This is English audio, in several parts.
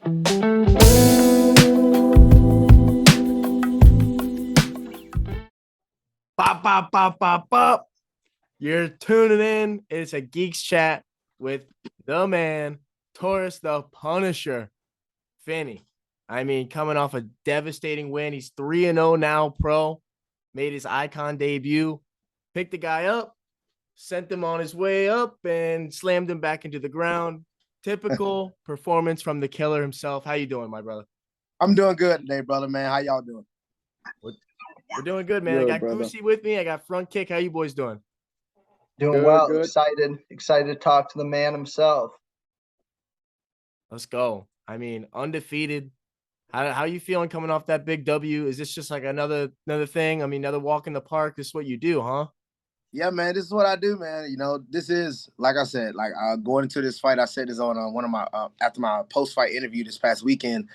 Bop, bop, bop, bop, bop. You're tuning in. It's a Geeks chat with the man, Torrez the Punisher, Finney. I mean, coming off a devastating win. He's 3-0 now, pro. Made his IKON debut. Picked the guy up, sent him on his way up, and slammed him back into the ground. Typical performance from the killer himself. How you doing, my brother? I'm doing good today, brother, man. How y'all doing? We're doing good, man. Good, I got brother. Goosey with me. I got Front Kick. How you boys doing? Doing Good, well. good. Excited to talk to the man himself. Let's go. I mean, undefeated. How you feeling coming off that big W? Is this just like another thing? I mean, another walk in the park. This is what you do, huh? Yeah, man, this is what I do, man. You know, this is, like I said, like going into this fight, I said this on one of my, after my post-fight interview this past weekend.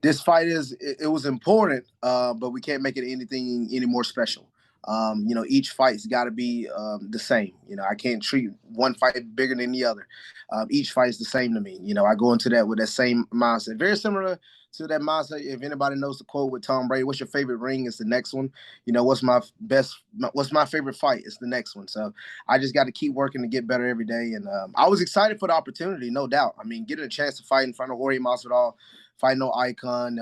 This fight it was important, but we can't make it anything any more special. You know, each fight's got to be the same. You know, I can't treat one fight bigger than the other. Each fight's the same to me. You know, I go into that with that same mindset. Very similar to that mindset. If anybody knows the quote with Tom Brady, what's your favorite ring? It's the next one. You know, what's my favorite fight? It's the next one. So I just got to keep working to get better every day. And I was excited for the opportunity, no doubt. I mean, getting a chance to fight in front of Jorge Masvidal, fighting on Icon,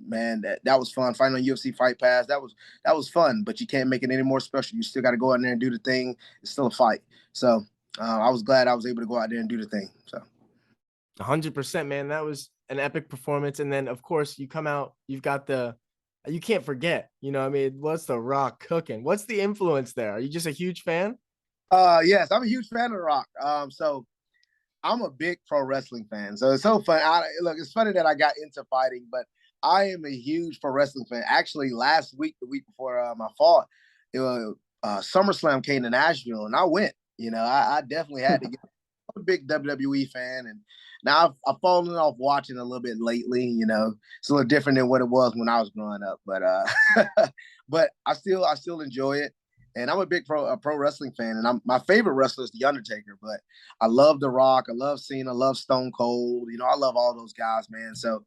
man, that was fun. Fighting on UFC Fight Pass, that was fun. But you can't make it any more special. You still got to go out there and do the thing. It's still a fight. So I was glad I was able to go out there and do the thing. So 100%, man. That was an epic performance. And then, of course, you come out. You've got you can't forget. You know, I mean, what's The Rock cooking? What's the influence there? Are you just a huge fan? Yes, I'm a huge fan of The Rock. So I'm a big pro wrestling fan. So it's so fun. Look, it's funny that I got into fighting, but I am a huge pro wrestling fan. Actually, last week, the week before my fought, it was SummerSlam came to Nashville, and I went. You know, I definitely had to get. I'm a big WWE fan, and now I've fallen off watching a little bit lately. You know, it's a little different than what it was when I was growing up, but but I still enjoy it. And I'm a big pro wrestling fan, and my favorite wrestler is The Undertaker. But I love The Rock, I love Cena, I love Stone Cold. You know, I love all those guys, man. So,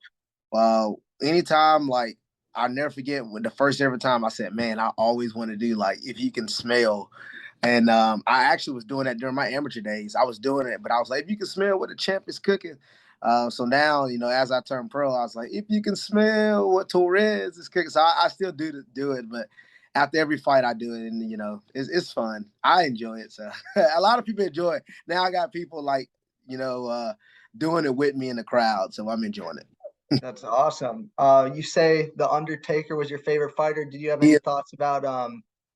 anytime, like, I'll never forget when the first ever time I said, man, I always want to do, like, If You Can Smell. And I actually was doing that during my amateur days. I was doing it, but I was like, if you can smell what the champ is cooking. So now, you know, as I turned pro, I was like, if you can smell what Torrez is cooking. So I still do it, but after every fight I do it, and you know, it's fun. I enjoy it. So a lot of people enjoy it. Now I got people like, you know, doing it with me in the crowd. So I'm enjoying it. That's awesome. You say The Undertaker was your favorite fighter. Did you have any thoughts about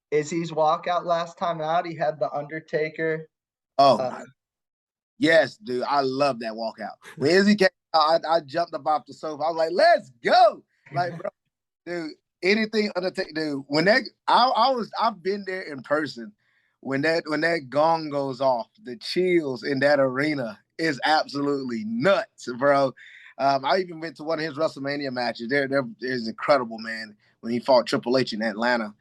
Izzy's walkout last time out? He had The Undertaker. Oh, yes, dude. I love that walkout. When Izzy came out, I jumped up off the sofa. I was like, let's go. Like, bro, dude, anything Undertaker, dude. When that I've been there in person. When that gong goes off, the chills in that arena is absolutely nuts, bro. I even went to one of his WrestleMania matches. There is incredible, man. When he fought Triple H in Atlanta,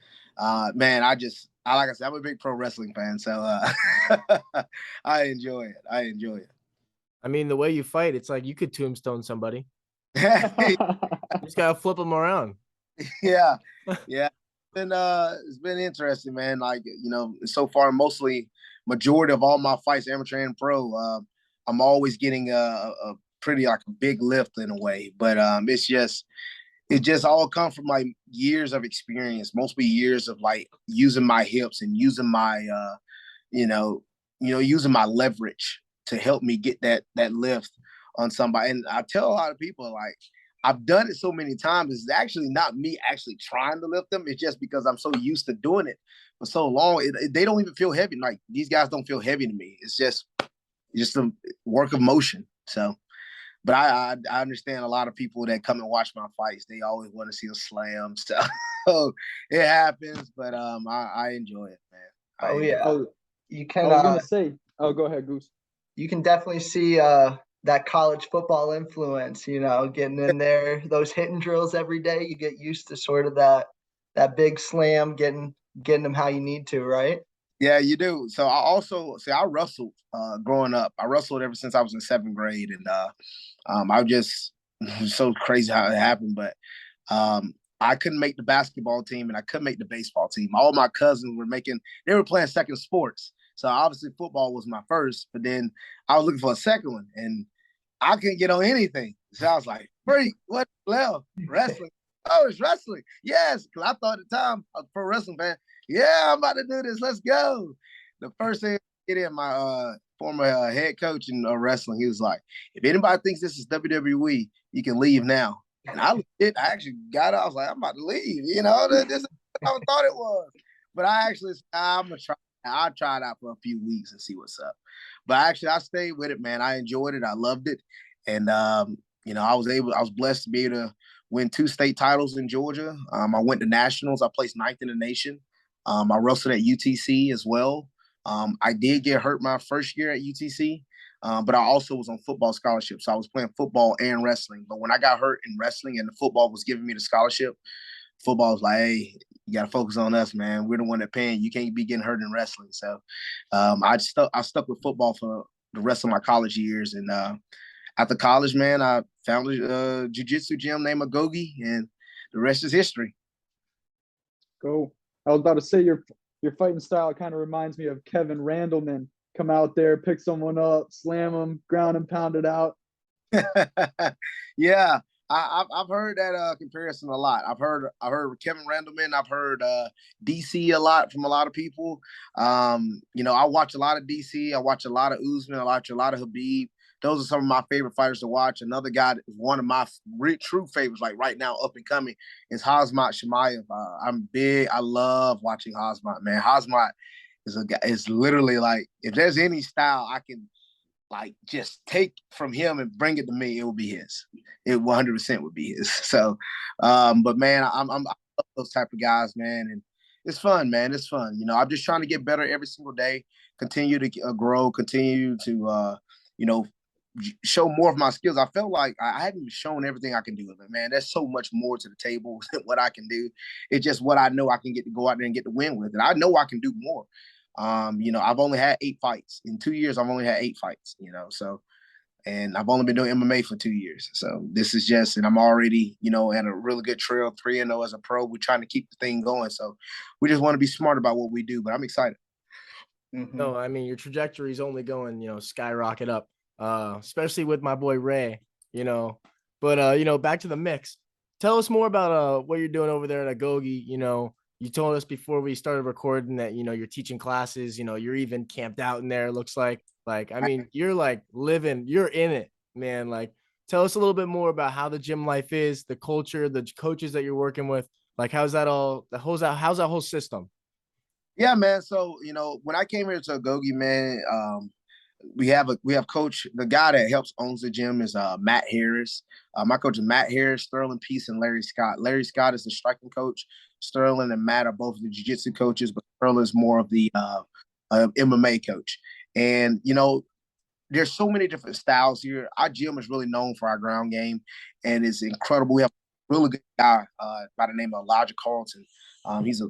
man, like I said, I'm a big pro wrestling fan, so I enjoy it. I mean, the way you fight, it's like you could tombstone somebody. You just gotta flip them around. Yeah. It's been interesting, man. Like, you know, so far, majority of all my fights, amateur and pro, I'm always getting a pretty, like, a big lift in a way. But it just all comes from like years of experience, mostly years of like using my hips and using my using my leverage to help me get that lift on somebody. And I tell a lot of people, like, I've done it so many times. It's actually not me actually trying to lift them. It's just because I'm so used to doing it for so long. They don't even feel heavy. Like, these guys don't feel heavy to me. It's just a work of motion. So, but I understand a lot of people that come and watch my fights. They always want to see a slam. So it happens, but I enjoy it, man. You can. I was gonna say. Oh, go ahead, Goose. You can definitely see that college football influence. You know, getting in there, those hitting drills every day. You get used to sort of that big slam, getting them how you need to, right? Yeah, you do. So I also I wrestled growing up. I wrestled ever since I was in 7th grade, and I just so crazy how it happened, but I couldn't make the basketball team and I couldn't make the baseball team. All my cousins they were playing second sports. So obviously football was my first, but then I was looking for a second one and I couldn't get on anything. So I was like, freak, what left? Wrestling. Oh, it's wrestling. Yes. Because I thought at the time, I was a pro wrestling fan. Yeah, I'm about to do this. Let's go. The first thing I get in, my former head coach in wrestling, he was like, if anybody thinks this is WWE, you can leave now. And I actually got up. I was like, I'm about to leave. You know, this is what I thought it was. But I'm going to try. I'll try it out for a few weeks and see what's up. But actually, I stayed with it, man. I enjoyed it. I loved it. And, I was blessed to be able to win 2 state titles in Georgia. I went to nationals. I placed 9th in the nation. I wrestled at UTC as well. I did get hurt my first year at UTC, but I also was on football scholarship. So I was playing football and wrestling. But when I got hurt in wrestling and the football was giving me the scholarship, football was like, hey, you got to focus on us, man. We're the one that paying. You can't be getting hurt in wrestling. So I stuck with football for the rest of my college years. And after college, man, I found a jiu-jitsu gym named Agogi, and the rest is history. Go. I was about to say your fighting style kind of reminds me of Kevin Randleman. Come out there, pick someone up, slam them, ground and pound it out. Yeah, I've heard that comparison a lot. I've heard Kevin Randleman. I've heard DC a lot from a lot of people. I watch a lot of DC. I watch a lot of Usman. I watch a lot of Habib. Those are some of my favorite fighters to watch. Another guy that is one of my true favorites, like right now, up and coming, is Khamzat Chimaev. I'm big. I love watching Khamzat, man. Khamzat is literally like, if there's any style I can like just take from him and bring it to me, it will be his. It 100% would be his. So, but man, I love those type of guys, man, and it's fun, man. It's fun. I'm just trying to get better every single day, continue to grow, continue to, show more of my skills. I felt like I hadn't shown everything I can do with it, man. There's so much more to the table than what I can do. It's just what I know I can get to go out there and get the win with. And I know I can do more. I've only had 8 fights. In 2 years, I've only had 8 fights, so, and I've only been doing MMA for 2 years. So this is just, and I'm already, at a really good trail, 3-0 as a pro. We're trying to keep the thing going. So we just want to be smart about what we do, but I'm excited. Mm-hmm. No, I mean, your trajectory is only going, skyrocket up, especially with my boy Ray, but, back to the mix. Tell us more about what you're doing over there at Agogi. You told us before we started recording that, you're teaching classes, you're even camped out in there. It looks like, I mean, you're like you're in it, man. Like, tell us a little bit more about how the gym life is, the culture, the coaches that you're working with. Like, how's that whole system? Yeah, man. So, when I came here to Agogi, man, we have coach, the guy that helps owns the gym is Matt Harris. My coach is Matt Harris, Sterling Peace, and Larry Scott. Larry Scott is the striking coach. Sterling and Matt are both the jiu-jitsu coaches, but Sterling is more of the MMA coach. And, there's so many different styles here. Our gym is really known for our ground game, and it's incredible. We have a really good guy by the name of Elijah Carlton. He's a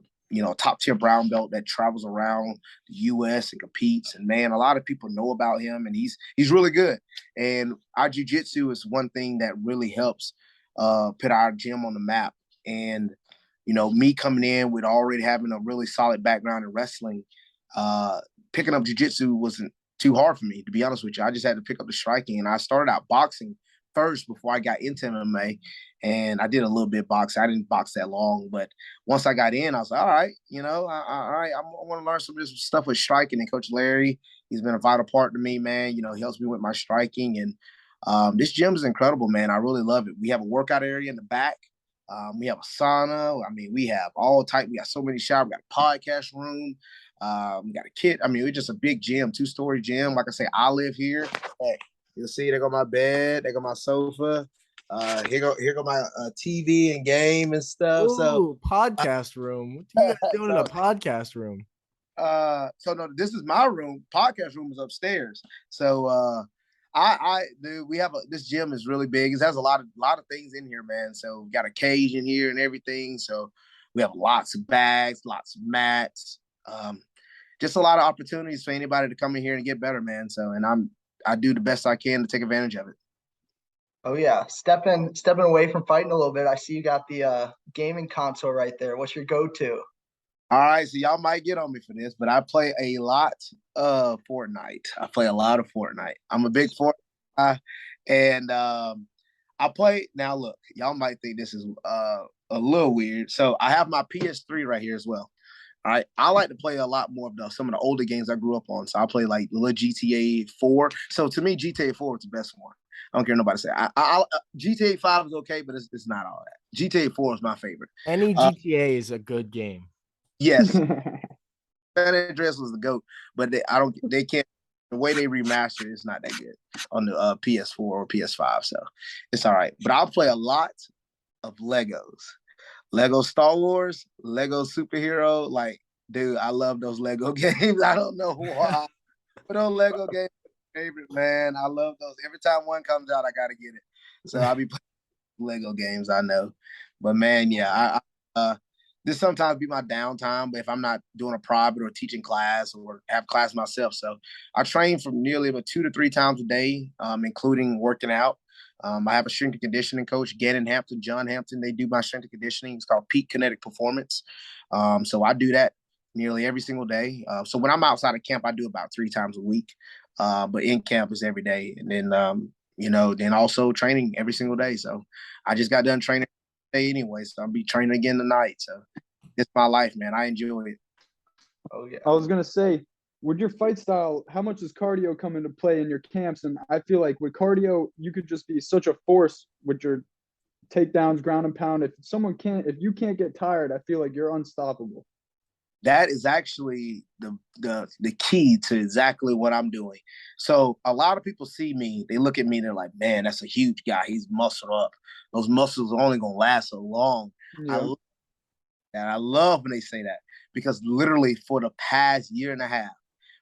top tier brown belt that travels around the U.S. and competes. And man, a lot of people know about him, and he's really good. And our jiu-jitsu is one thing that really helps put our gym on the map. And me coming in with already having a really solid background in wrestling, picking up jiu-jitsu wasn't too hard for me, to be honest with you. I just had to pick up the striking, and I started out boxing first before I got into MMA, and I did a little bit of boxing. I didn't box that long, but once I got in, I was like, all right, all right, I want to learn some of this stuff with striking. And Coach Larry, he's been a vital part to me, man. He helps me with my striking, and this gym is incredible, man. I really love it. We have a workout area in the back. We have a sauna. I mean, we have all type. We got so many showers. We got a podcast room. We got a kit. I mean, we're just a big gym, 2-story gym. Like I say, I live here. Hey, you'll see, there go my bed, there go my sofa. Here go my TV and game and stuff. Ooh, so podcast room. What are you guys doing in a podcast room? So no, this is my room. Podcast room is upstairs. So we have this gym is really big. It has a lot of things in here, man. So we got a cage in here and everything. So we have lots of bags, lots of mats. just a lot of opportunities for anybody to come in here and get better, man. So, and I do the best I can to take advantage of it. Oh yeah, stepping away from fighting a little bit. I see you got the gaming console right there. What's your go-to? All right, so y'all might get on me for this, but I play a lot of Fortnite. I play a lot of Fortnite. I'm a big Fortnite guy, and I play. Now, look, y'all might think this is a little weird. So I have my PS3 right here as well. All right, I like to play a lot more of some of the older games I grew up on. So I play like the little GTA 4. So to me, GTA 4 is the best one. I don't care nobody say. GTA 5 is okay, but it's not all that. GTA 4 is my favorite. Any GTA is a good game. Yes, San Andreas was the GOAT, but they can't. The way they remastered it's not that good on the PS4 or PS5, so it's all right. But I'll play a lot of Legos, Lego Star Wars, Lego superhero. Like, dude, I love those Lego games. I don't know why, but those Lego games are my favorite, man. I love those. Every time one comes out, I gotta get it. So I'll be playing Lego games. I know, but man, yeah, this sometimes be my downtime, but if I'm not doing a private or teaching class or have class myself. So I train from nearly about 2 to 3 times a day, including working out. I have a strength and conditioning coach, Gannon Hampton, John Hampton. They do my strength and conditioning. It's called Peak Kinetic Performance. So I do that nearly every single day. So when I'm outside of camp, I do about 3 times a week. But in camp is every day. And then, then also training every single day. So I just got done training anyway, so I'll be training again tonight. So it's my life, man. I enjoy it. Oh yeah. I was gonna say, with your fight style, how much does cardio come into play in your camps? And I feel like with cardio, you could just be such a force with your takedowns, ground and pound. If you can't get tired, I feel like you're unstoppable. That is actually the key to exactly what I'm doing. So a lot of people see me, they look at me, they're like, man, that's a huge guy. He's muscled up. Those muscles are only gonna last so long. Yeah. I love when they say that, because literally for the past year and a half,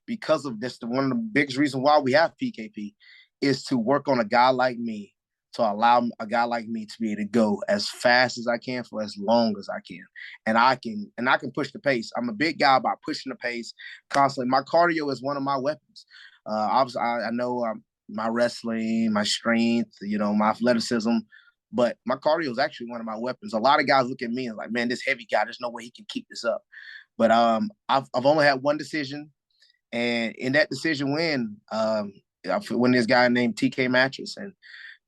because of this, one of the biggest reasons why we have PKP is to work on a guy like me, to allow a guy like me to be able to go as fast as I can for as long as I can. And I can push the pace. I'm a big guy about pushing the pace constantly. My cardio is one of my weapons. Obviously, I know my wrestling, my strength, my athleticism, but my cardio is actually one of my weapons. A lot of guys look at me and like, man, this heavy guy, there's no way he can keep this up. But I've only had one decision, and in that decision win, when this guy named TK Mattress, and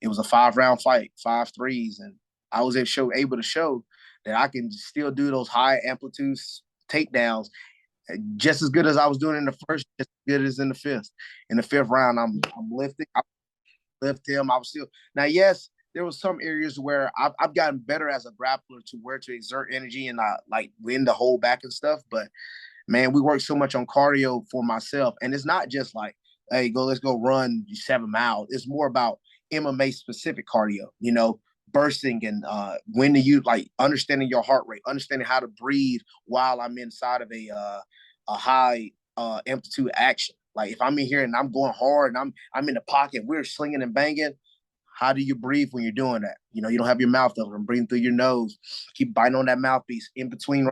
it was a 5-round fight, 5 threes, and I was able to show that I can still do those high amplitude takedowns just as good as I was doing in the first, just as good as in the fifth. In the 5th round, I'm lifting. I lift him. I was still now. Yes, there was some areas where I've gotten better as a grappler to where to exert energy and like win the hold back and stuff. But man, we work so much on cardio for myself, and it's not just like, hey, let's go run 7 miles. It's more about MMA specific cardio, bursting and when to use, like understanding your heart rate, understanding how to breathe while I'm inside of a high amplitude action. Like if I'm in here and I'm going hard and I'm in the pocket, we're slinging and banging. How do you breathe when you're doing that? You don't have your mouth open. I'm breathing through your nose. Keep biting on that mouthpiece in between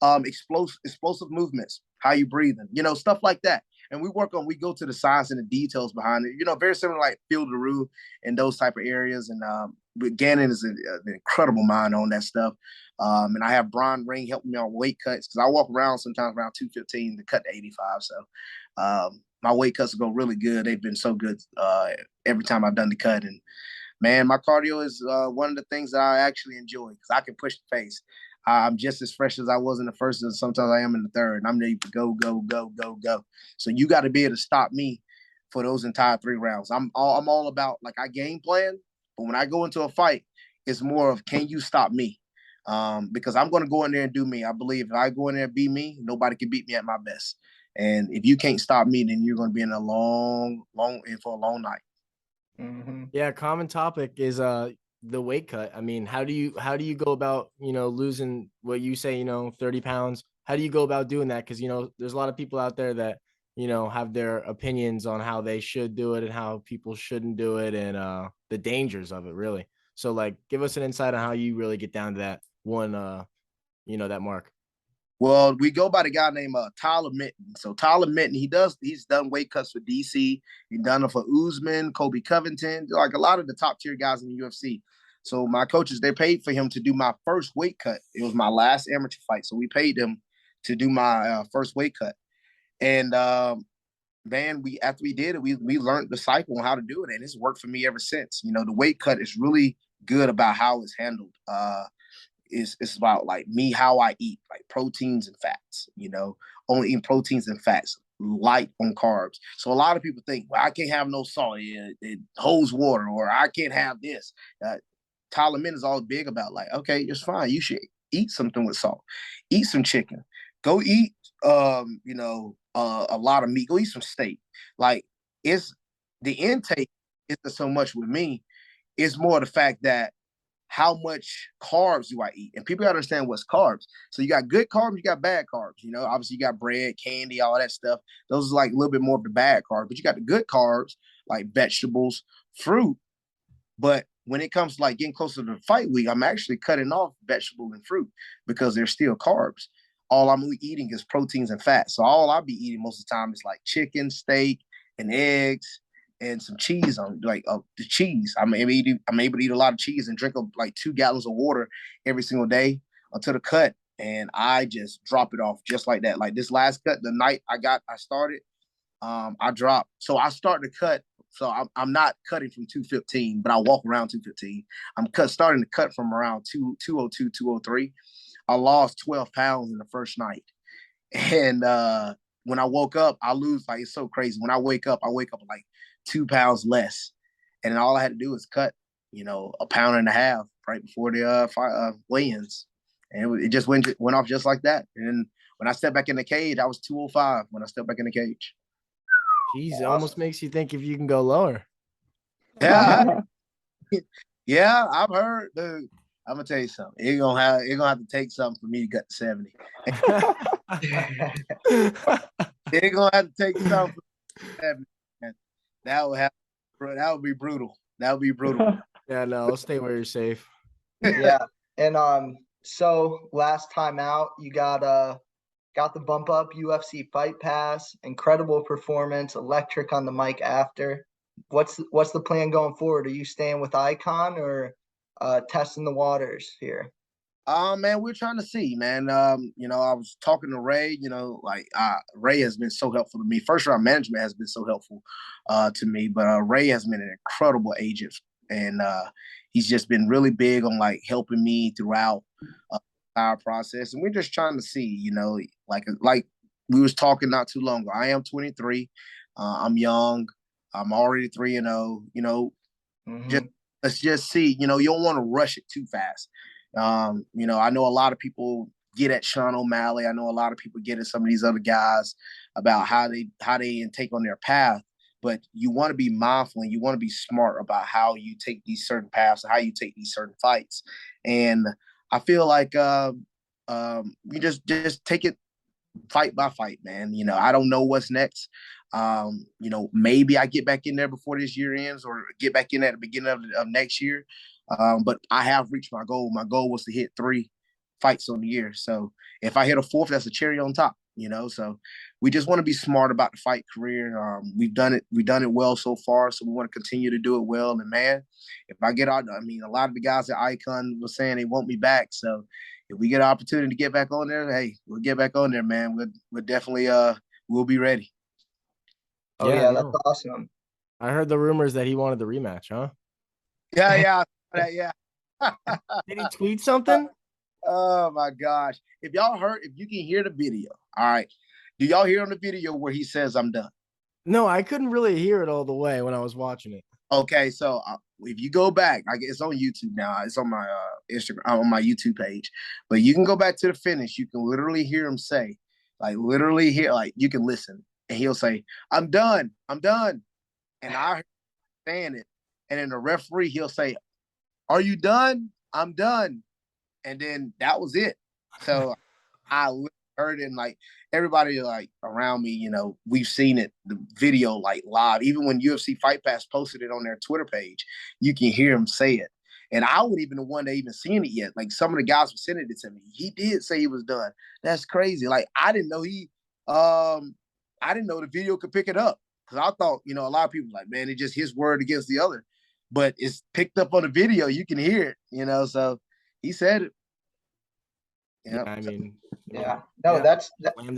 explosive movements. How you breathing? Stuff like that. And we go to the science and the details behind it. Very similar like Phil DeRue and those type of areas. And but Gannon is an incredible mind on that stuff. And I have Brian Ring helping me on weight cuts, because I walk around sometimes around 215 to cut to 85. So my weight cuts go really good. They've been so good every time I've done the cut. And man, my cardio is one of the things that I actually enjoy, because I can push the pace. I'm just as fresh as I was in the first, and sometimes I am in the third. And I'm ready to go, go, go, go, go. So you got to be able to stop me for those entire 3 rounds. I'm all about, like, I game plan, but when I go into a fight, it's more of, can you stop me? Because I'm going to go in there and do me. I believe if I go in there and be me, nobody can beat me at my best. And if you can't stop me, then you're going to be in a long for a long night. Mm-hmm. Yeah, common topic is the weight cut. I mean, how do you go about, losing what you say, 30 pounds? How do you go about doing that? Because, there's a lot of people out there that, have their opinions on how they should do it and how people shouldn't do it, and the dangers of it, really. So, like, give us an insight on how you really get down to that one, that mark. Well, we go by the guy named Tyler Minton. So Tyler Minton, he's done weight cuts for DC. He's done it for Usman, Kobe Covington, like a lot of the top tier guys in the UFC. So my coaches, they paid for him to do my first weight cut. It was my last amateur fight, so we paid him to do my first weight cut. And man, after we did it, we learned the cycle on how to do it, and it's worked for me ever since. You know, the weight cut is really good about how it's handled. It's about like me, how I eat, like proteins and fats, you know, only eating proteins and fats, light on carbs. So a lot of people think, well, I can't have no salt, it holds water, or I can't have this. Tyler Min is all big about like, okay, it's fine. You should eat something with salt, eat some chicken, go eat, a lot of meat, go eat some steak. Like it's the intake isn't so much with me. It's more the fact that how much carbs do I eat? And people gotta understand what's carbs. So you got good carbs, you got bad carbs. You know, obviously you got bread, candy, all that stuff. Those are like a little bit more of the bad carbs, but you got the good carbs like vegetables, fruit. But when it comes to like getting closer to the fight week, I'm actually cutting off vegetables and fruit because they're still carbs. All I'm eating is proteins and fats. So all I'll be eating most of the time is like chicken, steak, and eggs, and some cheese on like the cheese. I'm able to eat a lot of cheese and drink like 2 gallons of water every single day until the cut. And I just drop it off just like that. Like this last cut, the night I started, I dropped. So I start the cut. So I'm not cutting from 215, but I walk around 215. I'm starting to cut from around 202, 203. I lost 12 pounds in the first night. And when I woke up, I lose, like, it's so crazy. When I wake up like 2 pounds less. And then all I had to do was cut, a pound and a half right before the weigh-ins. And it just went off just like that. And then when I stepped back in the cage, I was 205 when I stepped back in the cage. Jeez, it almost makes you think if you can go lower. Yeah. Yeah, I've heard, dude. I'm gonna tell you something. You're gonna have to take something for me to get to 70. You're gonna have to take something for 70. That would be brutal. That would be brutal. Yeah, no, stay where you're safe. Yeah. And so last time out, you got the bump up UFC Fight Pass, incredible performance, electric on the mic after. What's the plan going forward? Are you staying with IKON or testing the waters here? Man, we're trying to see, man. I was talking to Ray, Ray has been so helpful to me. First round management has been so helpful to me, but Ray has been an incredible agent, and he's just been really big on like helping me throughout our process. And we're just trying to see, like we was talking not too long ago. I am 23. I'm young. I'm already 3-0. Just let's just see. You don't want to rush it too fast. I know a lot of people get at Sean O'Malley. I know a lot of people get at some of these other guys about how they take on their path. But you want to be mindful and you want to be smart about how you take these certain paths, how you take these certain fights. And I feel like you just take it fight by fight, man. I don't know what's next. Maybe I get back in there before this year ends or get back in at the beginning of next year. But I have reached my goal. My goal was to hit 3 fights on the year. So if I hit a 4th, that's a cherry on top, so we just want to be smart about the fight career. We've done it well so far. So we want to continue to do it well. And man, if I get out, a lot of the guys at IKON were saying they want me back. So if we get an opportunity to get back on there, hey, we'll get back on there, man. We'll definitely, we'll be ready. Oh yeah, that's awesome. I heard the rumors that he wanted the rematch, huh? Yeah. Did he tweet something? Oh my gosh. If you can hear the video, all right. Do y'all hear on the video where he says I'm done? No, I couldn't really hear it all the way when I was watching it. Okay, so if you go back, it's on YouTube now. It's on my Instagram, on my YouTube page. But you can go back to the finish. You can literally hear him say, you can listen. And he'll say, I'm done. And I heard him saying it. And then the referee, he'll say, are you done? I'm done. And then that was it. So I heard it, and like everybody around me, we've seen it, the video live. Even when UFC Fight Pass posted it on their Twitter page, you can hear him say it. And I wasn't even the one that even seen it yet. Like some of the guys were sending it to me. He did say he was done. That's crazy. Like I didn't know I didn't know the video could pick it up. Cause I thought, a lot of people like, man, it's just his word against the other. But it's picked up on the video. You can hear it, so he said it. Yeah, I mean, yeah. No, yeah.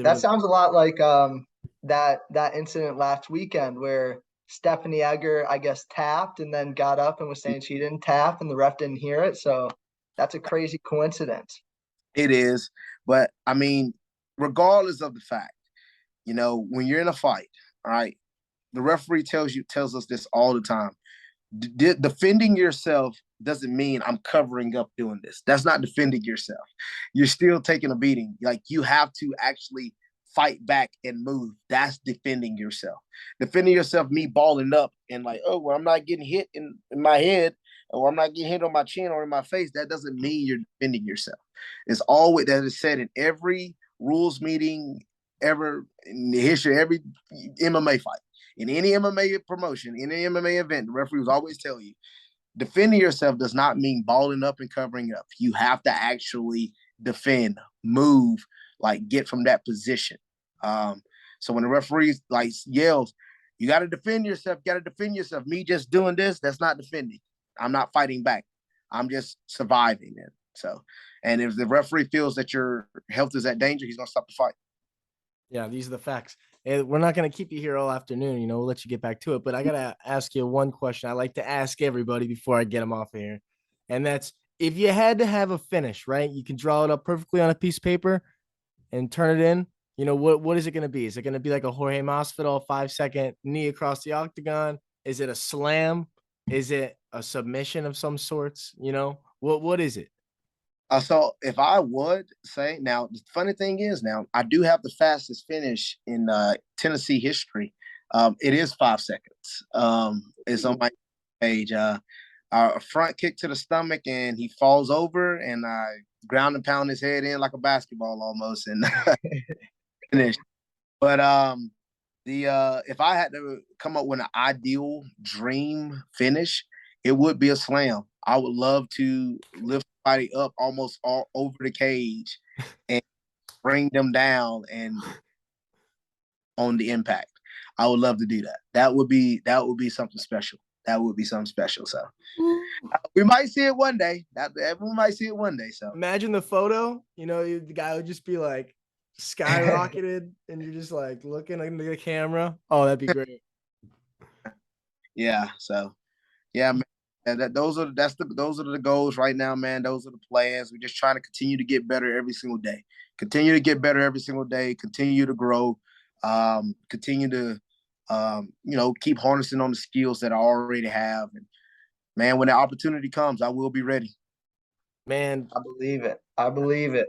that sounds a lot like that incident last weekend where Stephanie Egger, I guess, tapped and then got up and was saying she didn't tap and the ref didn't hear it. So that's a crazy coincidence. It is. But I mean, regardless of the fact, when you're in a fight, all right, the referee tells us this all the time. Defending yourself doesn't mean I'm covering up doing this. That's not defending yourself. You're still taking a beating. Like you have to actually fight back and move. That's defending yourself. Defending yourself, me balling up and like, oh, well, I'm not getting hit in my head, or I'm not getting hit on my chin or in my face. That doesn't mean you're defending yourself. It's always that is said in every rules meeting ever in the history of every MMA fight. In any MMA promotion, in any MMA event, the referees always tell you, defending yourself does not mean balling up and covering up. You have to actually defend, move, like get from that position. So when the referee like yells, you got to defend yourself, Me just doing this, that's not defending. I'm not fighting back. I'm just surviving it. So, and if the referee feels that your health is at danger, he's going to stop the fight. Yeah, these are the facts. And we're not going to keep you here all afternoon. We'll let you get back to it. But I got to ask you one question I like to ask everybody before I get them off of here. And that's, if you had to have a finish, right? You can draw it up perfectly on a piece of paper and turn it in. What is it going to be? Is it going to be like a Jorge Masvidal 5-second knee across the octagon? Is it a slam? Is it a submission of some sorts? What is it? So if I would say, now the funny thing is, now I do have the fastest finish in Tennessee history. It is 5 seconds. It's on my page. A front kick to the stomach, and he falls over, and I ground and pound his head in like a basketball almost, and finished. But if I had to come up with an ideal dream finish, it would be a slam. I would love to lift somebody up almost all over the cage and bring them down and on the impact. I would love to do that. That would be something special. So we might see it one day. Everyone might see it one day. So imagine the photo. The guy would just be like skyrocketed, and you're just like looking into the camera. Oh, that'd be great. Yeah. So yeah, man. Those are the goals right now, man. Those are the plans. We're just trying to continue to get better every single day. Continue to grow. Continue to keep harnessing on the skills that I already have. And man, when the opportunity comes, I will be ready. Man, I believe it.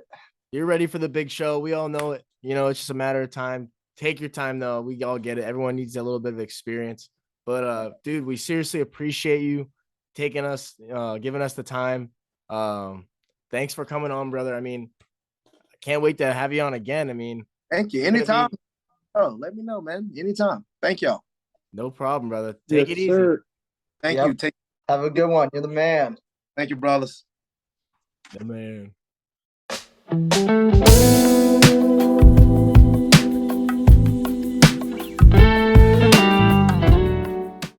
You're ready for the big show. We all know it. It's just a matter of time. Take your time, though. We all get it. Everyone needs a little bit of experience. But dude, we seriously appreciate you taking us, giving us the time. Thanks for coming on, brother. I mean, I can't wait to have you on again. I mean, thank you. Anytime. Oh, let me know, man. Anytime. Thank y'all. No problem, brother. Take it easy. Sir. Thank you. Have a good one. You're the man. Thank you, brothers. The man.